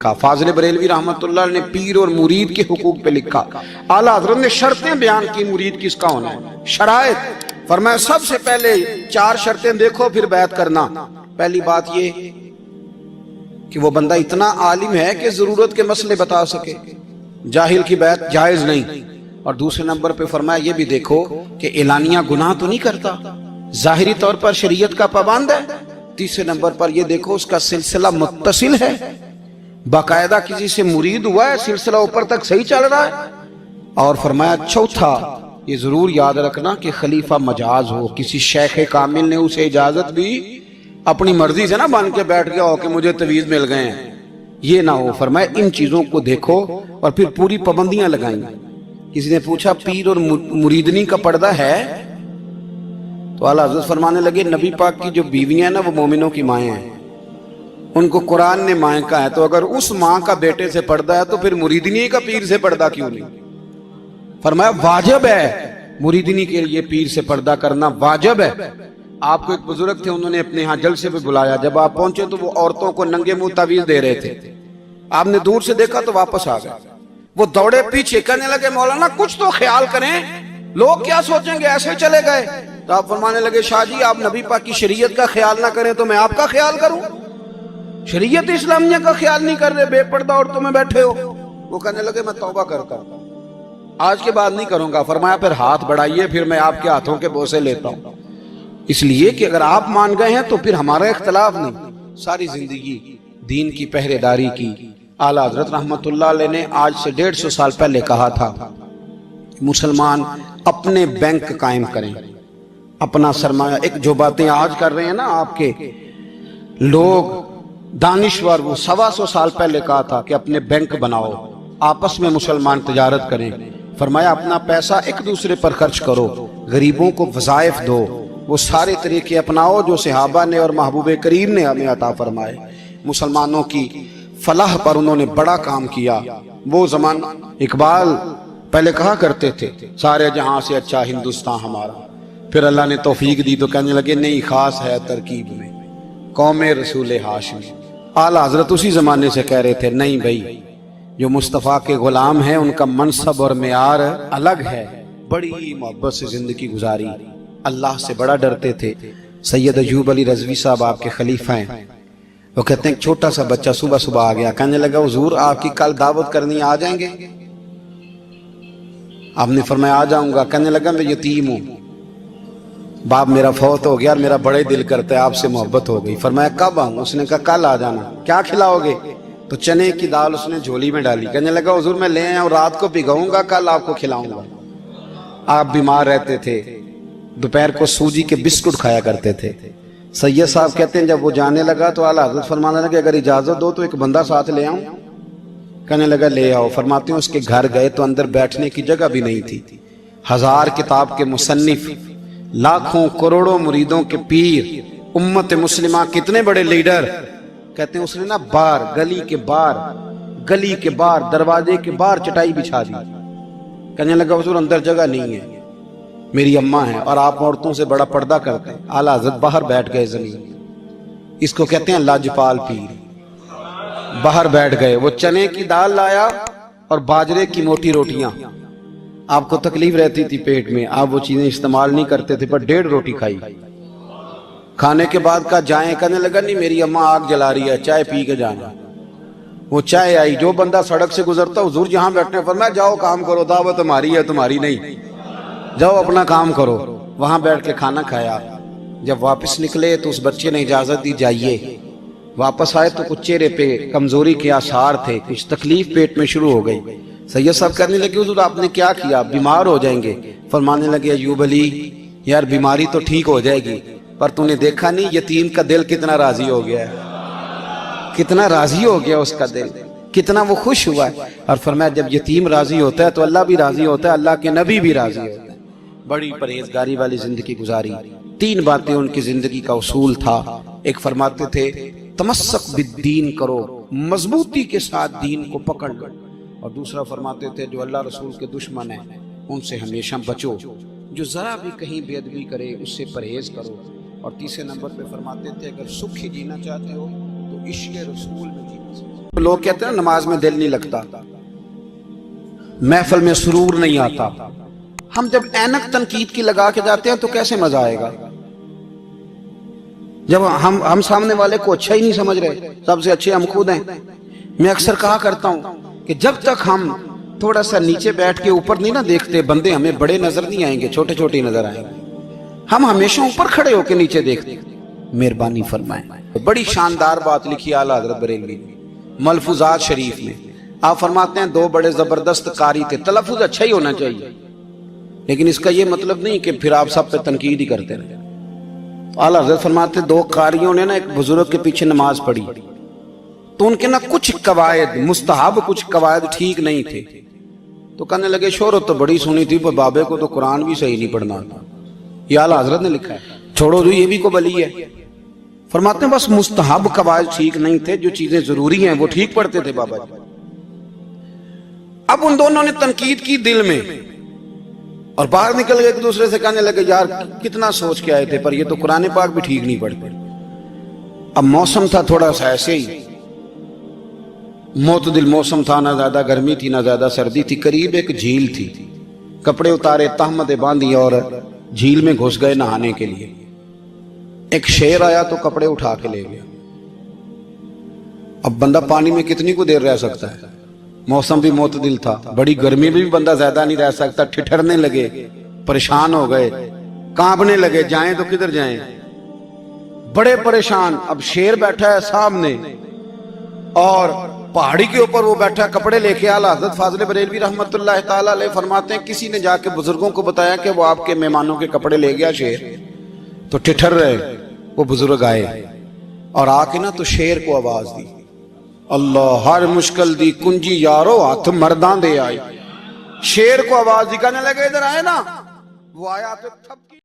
لکھا. فاضل بریلوی رحمۃ اللہ نے پیر اور مرید کے حقوق پہ لکھا. اعلیٰ حضرت نے شرطیں بیان کی مرید کس کا ہونا ہے, شرائط. فرمایا سب سے پہلے 4 شرطیں دیکھو پھر بیعت کرنا. پہلی بات یہ کہ وہ بندہ اتنا عالم ہے کہ ضرورت کے مسئلے بتا سکے, جاہل کی بیعت جائز نہیں. اور دوسرے نمبر پہ فرمایا یہ بھی دیکھو کہ اعلانیہ گناہ تو نہیں کرتا, ظاہری طور پر شریعت کا پابند ہے. تیسرے نمبر پر یہ دیکھو اس کا سلسلہ متصل ہے, باقاعدہ کسی سے مرید ہوا ہے, سلسلہ اوپر تک صحیح چل رہا ہے. اور فرمایا چوتھا یہ ضرور یاد رکھنا کہ خلیفہ مجاز ہو, کسی شیخ کامل نے اسے اجازت بھی اپنی مرضی سے نہ بن کے بیٹھ گیا ہو کہ مجھے تویز مل گئے ہیں, یہ نہ ہو. فرمایا ان چیزوں کو دیکھو اور پھر پوری پابندیاں لگائیں. کسی نے پوچھا پیر اور مریدنی کا پردہ ہے, تو اعلیٰ حضرت فرمانے لگے نبی پاک کی جو بیویاں ہیں نا وہ مومنوں کی مائیں ہیں, ان کو قرآن نے مائیں کا ہے, تو اگر اس ماں کا بیٹے سے پردہ ہے تو پھر مریدنی کا پیر سے پردہ کیوں نہیں. فرمایا واجب ہے مریدنی کے لیے پیر سے پردہ کرنا, واجب ہے. آپ کو ایک بزرگ تھے, انہوں نے اپنے ہاں جلسے پہ بلایا, جب آپ پہنچے تو وہ عورتوں کو ننگے منہ تعویذ دے رہے تھے. آپ نے دور سے دیکھا تو واپس آ گئے. وہ دوڑے پیچھے, کہنے لگے مولانا کچھ تو خیال کریں, لوگ کیا سوچیں گے, ایسے چلے گئے. تو آپ فرمانے لگے شاہ جی آپ نبی پاک کی شریعت کا خیال نہ کریں تو میں آپ کا خیال کروں, شریعت اسلامیہ کا خیال نہیں کر رہے, بے پردہ عورتوں میں بیٹھے ہو. وہ کہنے لگے میں توبہ کرتا ہوں, آج کے بعد نہیں کروں گا. فرمایا پھر ہاتھ بڑھائیے, پھر میں آپ کے ہاتھوں کے بوسے لیتا ہوں. اس لیے کہ اگر آپ مان گئے ہیں تو پھر ہمارا اختلاف نہیں. ساری زندگی دین کی پہرے داری کی. اعلیٰ حضرت رحمت اللہ علیہ نے آج سے 150 سال پہلے کہا تھا مسلمان اپنے بینک قائم کریں, اپنا سرمایہ. ایک جو باتیں آج کر رہے ہیں نا آپ کے لوگ دانشور, وہ 125 سال پہلے کہا تھا کہ اپنے بینک بناؤ, آپس میں مسلمان تجارت کریں. فرمایا اپنا پیسہ ایک دوسرے پر خرچ کرو, غریبوں کو وظائف دو, وہ سارے طریقے اپناؤ جو صحابہ نے اور محبوب کریم نے ہمیں عطا فرمائے. مسلمانوں کی فلاح پر انہوں نے بڑا کام کیا. وہ زمانہ اقبال پہلے کہا کرتے تھے سارے جہاں سے اچھا ہندوستان ہمارا, پھر اللہ نے توفیق دی تو کہنے لگے نہیں خاص ہے ترکیب میں قوم رسول ہاشمی. اعلیٰ حضرت اسی زمانے سے کہہ رہے تھے نہیں بھائی جو مصطفیٰ کے غلام ہیں ان کا منصب اور معیار الگ ہے, بڑی محبت سے زندگی گزاری, اللہ سے بڑا ڈرتے تھے. سید ایوب علی رضوی صاحب آپ کے خلیفہ ہیں, وہ کہتے ہیں ایک چھوٹا سا بچہ صبح صبح آ گیا, کہنے لگا حضور آپ کی کل دعوت کرنی, آ جائیں گے؟ آپ نے فرمایا آ جاؤں گا. کہنے لگا میں یتیم ہوں, باپ میرا فوت ہو گیا اور میرا بڑے دل کرتا ہے آپ سے محبت ہو گئی. فرمایا کب آؤں؟ اس نے کہا کل آ جانا. کیا کھلاؤ گے؟ تو چنے کی دال اس نے جھولی میں ڈالی. کہنے لگا حضور میں لے آیا ہوں, رات کو بھگاؤں گا, کل آپ کو کھلاؤں گا. آپ بیمار رہتے تھے, دوپہر کو سوجی کے بسکٹ کھایا کرتے تھے. سید صاحب کہتے ہیں جب وہ جانے لگا تو اعلیٰ حضرت فرمانے لگے اگر اجازت دو تو ایک بندہ ساتھ لے آؤں. کہنے لگا لے آؤ. فرماتے ہیں اس کے گھر گئے تو اندر بیٹھنے کی جگہ بھی نہیں تھی. 1000 کتاب کے مصنف, لاکھوں کروڑوں مریدوں کے پیر, امت مسلمہ کتنے بڑے لیڈر. کہتے ہیں اس نے نا باہر گلی کے باہر دروازے کے باہر چٹائی بچھا دی. کہنے لگا حضور اندر جگہ نہیں ہے, میری اماں ہیں اور آپ عورتوں سے بڑا پردہ کرتے ہیں. اعلیٰ حضرت باہر بیٹھ گئے زمین, اس کو کہتے ہیں لاجپال پیر. باہر بیٹھ گئے, وہ چنے کی دال لایا اور باجرے کی موٹی روٹیاں. آپ کو تکلیف رہتی تھی پیٹ میں, آپ وہ چیزیں استعمال نہیں کرتے تھے, پر 1.5 روٹی کھائی. کھانے کے بعد کہا جائیں. کہنے لگا نہیں میری اماں آگ جلا رہی ہے, چائے پی کے جانا. وہ چائے آئی, جو بندہ سڑک سے گزرتا حضور جہاں بیٹھنے, فرمایا جاؤ کام کرو, دعوت ہماری ہے تمہاری نہیں, جاؤ اپنا کام کرو. وہاں بیٹھ کے کھانا کھایا. جب واپس نکلے تو اس بچے نے اجازت دی جائیے. واپس آئے تو کچھ چہرے پہ کمزوری کے آثار تھے, کچھ تکلیف پیٹ میں شروع ہو گئی. سید صاحب کہنے لگے حضور آپ نے کیا کیا, بیمار ہو جائیں گے. فرمانے لگے ایوب علی یار بیماری تو ٹھیک ہو جائے گی, پر تو نے دیکھا نہیں یتیم کا دل کتنا راضی ہو گیا ہے, کتنا راضی ہو گیا اس کا دل, کتنا وہ خوش ہوا ہے. اور فرمایا جب یتیم راضی ہوتا ہے تو اللہ بھی راضی ہوتا ہے, اللہ کے نبی بھی راضی ہوتا ہے. بڑی پرہیزگاری والی زندگی گزاری. 3 باتیں ان کی زندگی کا اصول تھا. ایک فرماتے تھے تمسک بالدین کرو, مضبوطی کے ساتھ دین کو پکڑ لو. اور دوسرا فرماتے تھے جو اللہ رسول کے دشمن ہیں ان سے ہمیشہ بچو, جو ذرا بھی کہیں بے ادبی کرے اس سے پرہیز کرو. اور تیسرے نمبر پہ فرماتے تھے اگر سکھی جینا چاہتے ہو تو عشق رسول میں جینا. لوگ کہتے ہیں نماز میں دل نہیں لگتا، محفل میں سرور نہیں آتا، ہم جب اینک تنقید کی لگا کے جاتے ہیں تو کیسے مزہ آئے گا؟ جب ہم سامنے والے کو اچھا ہی نہیں سمجھ رہے، سب سے اچھے ہم خود ہیں۔ میں اکثر کہا کرتا ہوں کہ جب تک ہم تھوڑا سا نیچے بیٹھ کے اوپر نہیں نہ دیکھتے، بندے ہمیں بڑے نظر نہیں آئیں گے، چھوٹے چھوٹے نظر آئیں گے۔ ہم ہمیشہ اوپر کھڑے ہو کے نیچے دیکھتے۔ مہربانی فرمائیں۔ بڑی شاندار بات لکھی اعلیٰ حضرت بریلوی نے ملفوظات شریف میں۔ آپ فرماتے ہیں دو بڑے زبردست قاری تھے، تلفظ اچھا ہی ہونا چاہیے، لیکن اس کا یہ مطلب نہیں کہ پھر آپ سب پہ تنقید ہی کرتے رہے۔ اعلیٰ حضرت فرماتے دو قاریوں نے نا ایک بزرگ کے پیچھے نماز پڑھی، تو ان کے نا کچھ قواعد مستحب، کچھ قواعد ٹھیک نہیں تھے، تو کہنے لگے شہرت تو بڑی سنی تھی، پر بابے کو تو قرآن بھی صحیح نہیں پڑھنا تھا۔ یہ اعلیٰ حضرت نے لکھا ہے، چھوڑو جو یہ بھی کو بلی ہے۔ فرماتے ہیں بس مستحب قواعد ٹھیک نہیں تھے، جو چیزیں ضروری ہیں وہ ٹھیک پڑھتے تھے بابا جی۔ اب ان دونوں نے تنقید کی دل میں، اور باہر نکل گئے ایک دوسرے سے کہنے لگے یار کتنا سوچ کے آئے تھے، پر یہ تو قرآن پاک بھی ٹھیک نہیں پڑھتے۔ اب موسم تھا تھوڑا سا ایسے ہی معتدل موسم تھا، نہ زیادہ گرمی تھی نہ زیادہ سردی تھی، قریب ایک جھیل تھی، کپڑے اتارے، تہمتیں باندھی اور جھیل میں گھس گئے نہانے کے لیے۔ ایک شیر آیا تو کپڑے اٹھا کے لے گیا۔ اب بندہ پانی میں کتنی کو دیر رہ سکتا ہے؟ موسم بھی معتدل تھا، بڑی گرمی میں بھی بندہ زیادہ نہیں رہ سکتا، ٹھٹھرنے لگے، پریشان ہو گئے، کانپنے لگے، جائیں تو کدھر جائیں، بڑے پریشان۔ اب شیر بیٹھا ہے سامنے اور پہاڑی کے اوپر وہ بیٹھا کپڑے لے کے۔ اعلیٰ حضرت فاضل بریلوی رحمت اللہ تعالیٰ علیہ فرماتے ہیں کسی نے جا کے بزرگوں کو بتایا کہ وہ آپ کے مہمانوں کے کپڑے لے گیا شیر، تو ٹھٹھر رہے۔ وہ بزرگ آئے اور آ کے نا تو شیر کو آواز دی، اللہ ہر مشکل دی کنجی یارو ہاتھ مرداں دے آئی۔ شیر کو آواز دی، کہنے لگے ادھر آئے نا، وہ آیا تو تھپکی